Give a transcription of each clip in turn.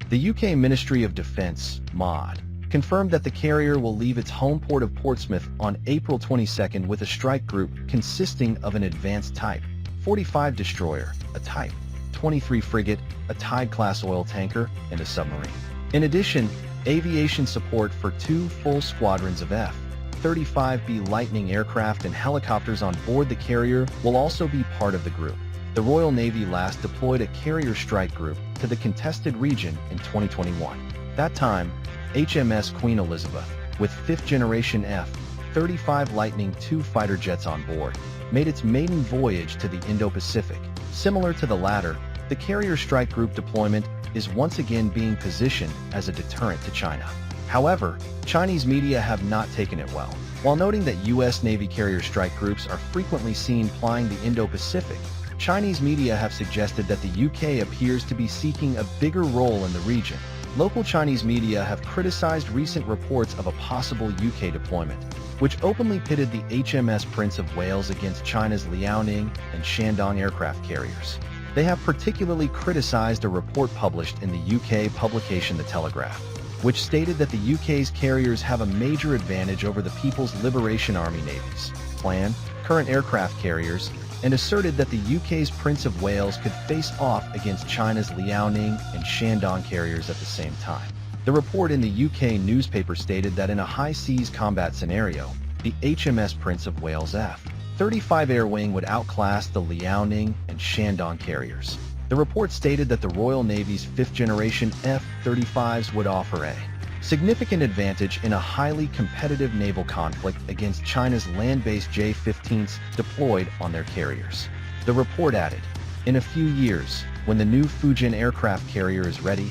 The UK Ministry of Defence, MOD, confirmed that the carrier will leave its home port of Portsmouth on April 22nd with a strike group consisting of an advanced Type 45 destroyer, a Type 23 frigate, a Tide-class oil tanker, and a submarine. In addition, aviation support for 2 full squadrons of F-35B Lightning aircraft and helicopters on board the carrier will also be part of the group. The Royal Navy last deployed a carrier strike group to the contested region in 2021. That time, HMS Queen Elizabeth, with 5th-generation F-35 Lightning II fighter jets on board, made its maiden voyage to the Indo-Pacific. Similar to the latter, the carrier strike group deployment is once again being positioned as a deterrent to China. However, Chinese media have not taken it well. While noting that U.S. Navy carrier strike groups are frequently seen plying the Indo-Pacific, Chinese media have suggested that the UK appears to be seeking a bigger role in the region. Local Chinese media have criticized recent reports of a possible UK deployment, which openly pitted the HMS Prince of Wales against China's Liaoning and Shandong aircraft carriers. They have particularly criticized a report published in the UK publication The Telegraph, which stated that the UK's carriers have a major advantage over the People's Liberation Army navies, current aircraft carriers, and asserted that the UK's Prince of Wales could face off against China's Liaoning and Shandong carriers at the same time. The report in the UK newspaper stated that in a high-seas combat scenario, the HMS Prince of Wales F-35 Air Wing would outclass the Liaoning and Shandong carriers. The report stated that the Royal Navy's 5th-generation F-35s would offer a significant advantage in a highly competitive naval conflict against China's land-based J-15s deployed on their carriers. The report added, "In a few years, when the new Fujian aircraft carrier is ready,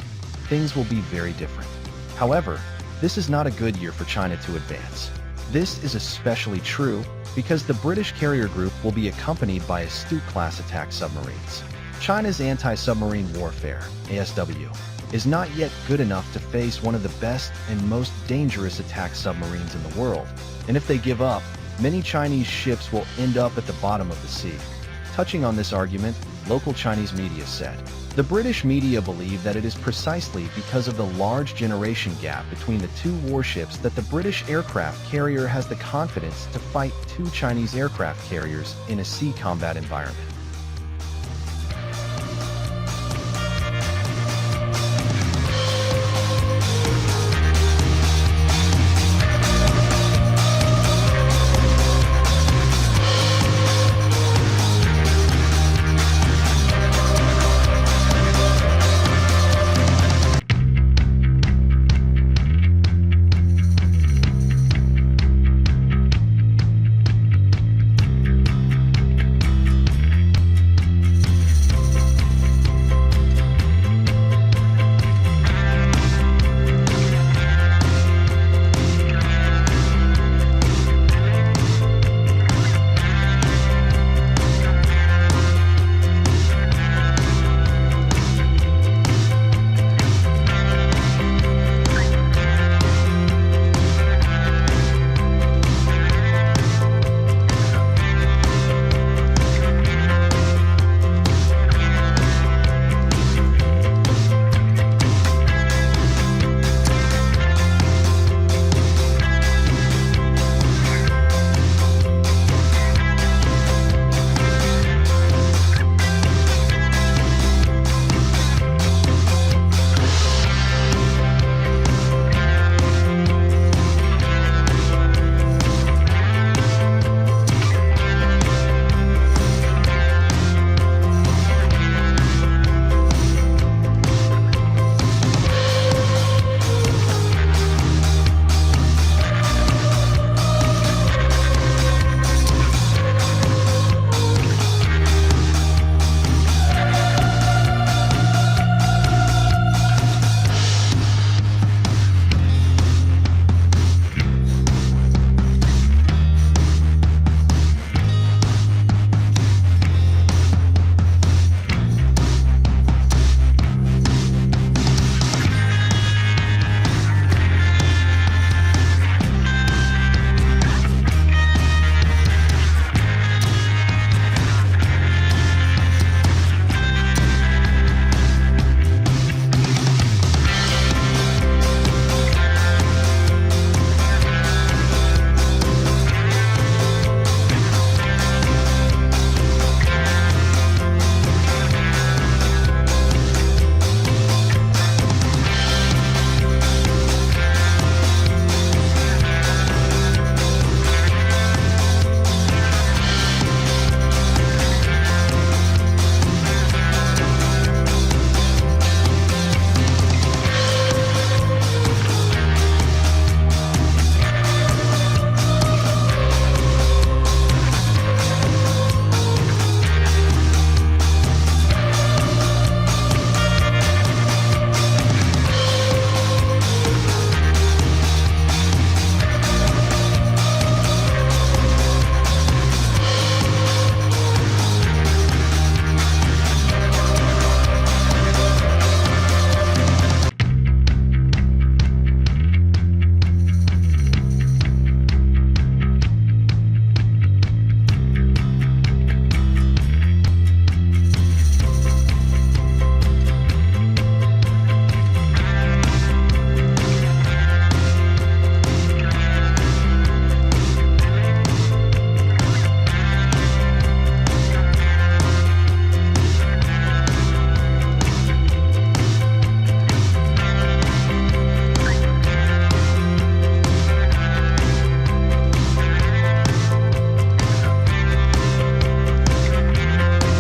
things will be very different." However, this is not a good year for China to advance. This is especially true because the British carrier group will be accompanied by Astute-class attack submarines. China's anti-submarine warfare, ASW, is not yet good enough to face one of the best and most dangerous attack submarines in the world. And if they give up, many Chinese ships will end up at the bottom of the sea. Touching on this argument, local Chinese media said, "The British media believe that it is precisely because of the large generation gap between the 2 warships that the British aircraft carrier has the confidence to fight 2 Chinese aircraft carriers in a sea combat environment."